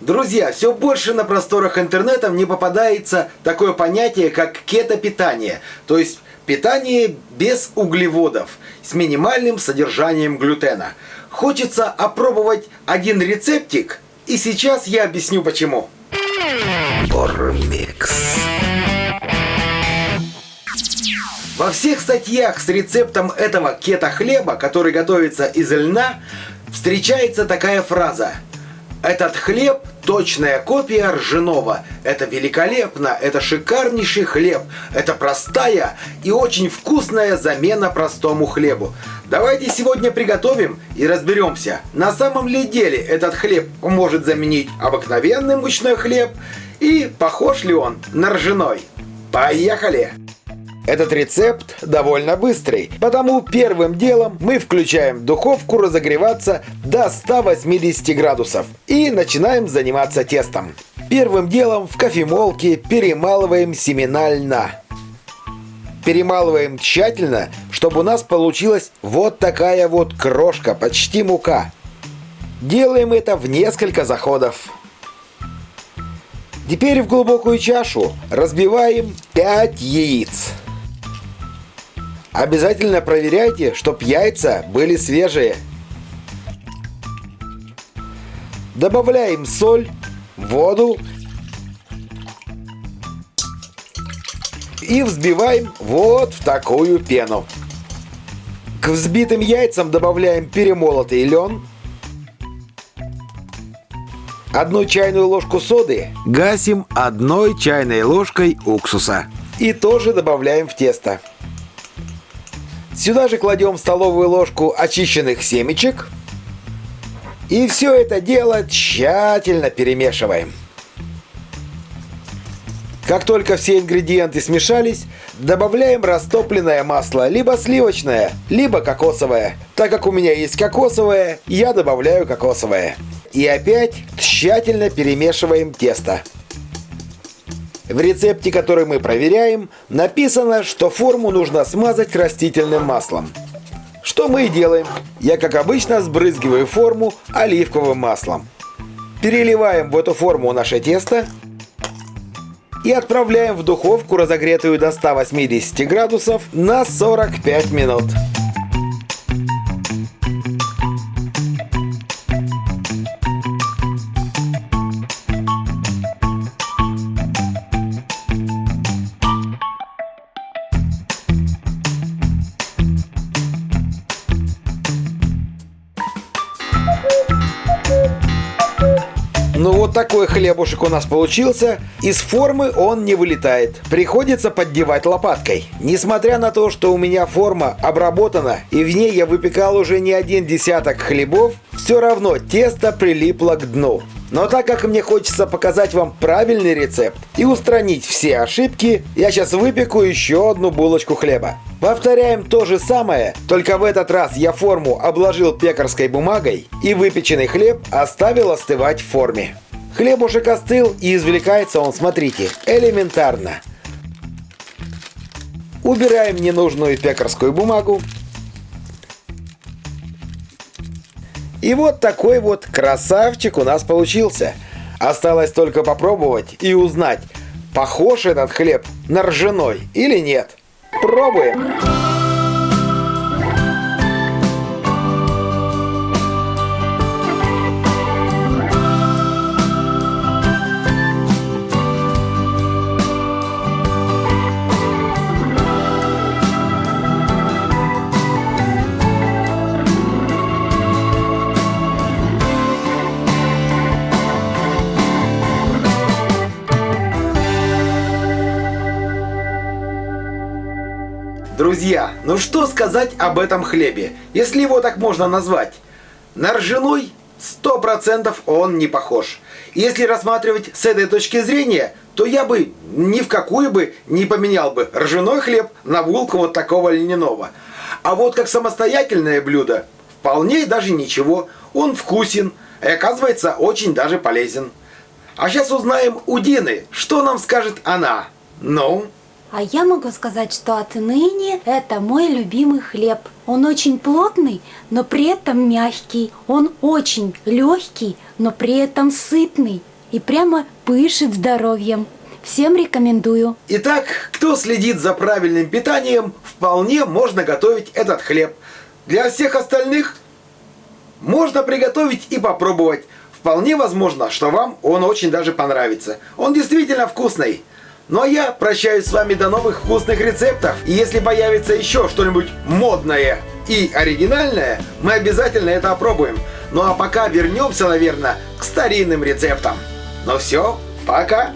Друзья, все больше на просторах интернета мне попадается такое понятие, как кето-питание, то есть питание без углеводов, с минимальным содержанием глютена. Хочется опробовать один рецептик, и сейчас я объясню почему. Бормикс. Во всех статьях с рецептом этого кето-хлеба, который готовится из льна, встречается такая фраза: «Этот хлеб – точная копия ржаного. Это великолепно, это шикарнейший хлеб, это простая и очень вкусная замена простому хлебу». Давайте сегодня приготовим и разберемся, на самом ли деле этот хлеб может заменить обыкновенный мучной хлеб и похож ли он на ржаной. Поехали! Этот рецепт довольно быстрый, потому первым делом мы включаем духовку разогреваться до 180 градусов и начинаем заниматься тестом. Первым делом в кофемолке перемалываем семена льна. Перемалываем тщательно, чтобы у нас получилась вот такая вот крошка, почти мука. Делаем это в несколько заходов. Теперь в глубокую чашу разбиваем 5 яиц. Обязательно проверяйте, чтоб яйца были свежие. Добавляем соль, воду и взбиваем вот в такую пену. К взбитым яйцам добавляем перемолотый лен, 1 чайную ложку соды, гасим 1 чайной ложкой уксуса и тоже добавляем в тесто. Сюда же кладем столовую ложку очищенных семечек и все это дело тщательно перемешиваем. Как только все ингредиенты смешались, добавляем растопленное масло, либо сливочное, либо кокосовое. Так как у меня есть кокосовое, я добавляю кокосовое. И опять тщательно перемешиваем тесто. В рецепте, который мы проверяем, написано, что форму нужно смазать растительным маслом. Что мы и делаем. Я, как обычно, сбрызгиваю форму оливковым маслом. Переливаем в эту форму наше тесто и отправляем в духовку, разогретую до 180 градусов, на 45 минут. Ну вот такой хлебушек у нас получился. Из формы он не вылетает. Приходится поддевать лопаткой. Несмотря на то, что у меня форма обработана и в ней я выпекал уже не 1 десяток хлебов, все равно тесто прилипло к дну. Но так как мне хочется показать вам правильный рецепт и устранить все ошибки, я сейчас выпеку еще 1 булочку хлеба. Повторяем то же самое, только в этот раз я форму обложил пекарской бумагой и выпеченный хлеб оставил остывать в форме. Хлебушек остыл и извлекается он, смотрите, элементарно. Убираем ненужную пекарскую бумагу. И вот такой вот красавчик у нас получился. Осталось только попробовать и узнать, похож этот хлеб на ржаной или нет. Пробуем! Друзья, ну что сказать об этом хлебе, если его так можно назвать? На ржаной 100% он не похож. Если рассматривать с этой точки зрения, то я бы ни в какую бы не поменял бы ржаной хлеб на булку вот такого льняного. А вот как самостоятельное блюдо, вполне даже ничего, он вкусен и оказывается очень даже полезен. А сейчас узнаем у Дины, что нам скажет она. Ну? А я могу сказать, что отныне это мой любимый хлеб. Он очень плотный, но при этом мягкий. Он очень легкий, но при этом сытный. И прямо пышет здоровьем. Всем рекомендую. Итак, кто следит за правильным питанием, вполне можно готовить этот хлеб. Для всех остальных можно приготовить и попробовать. Вполне возможно, что вам он очень даже понравится. Он действительно вкусный. Ну а я прощаюсь с вами до новых вкусных рецептов. И если появится еще что-нибудь модное и оригинальное, мы обязательно это опробуем. Ну а пока вернемся, наверное, к старинным рецептам. Ну все, пока!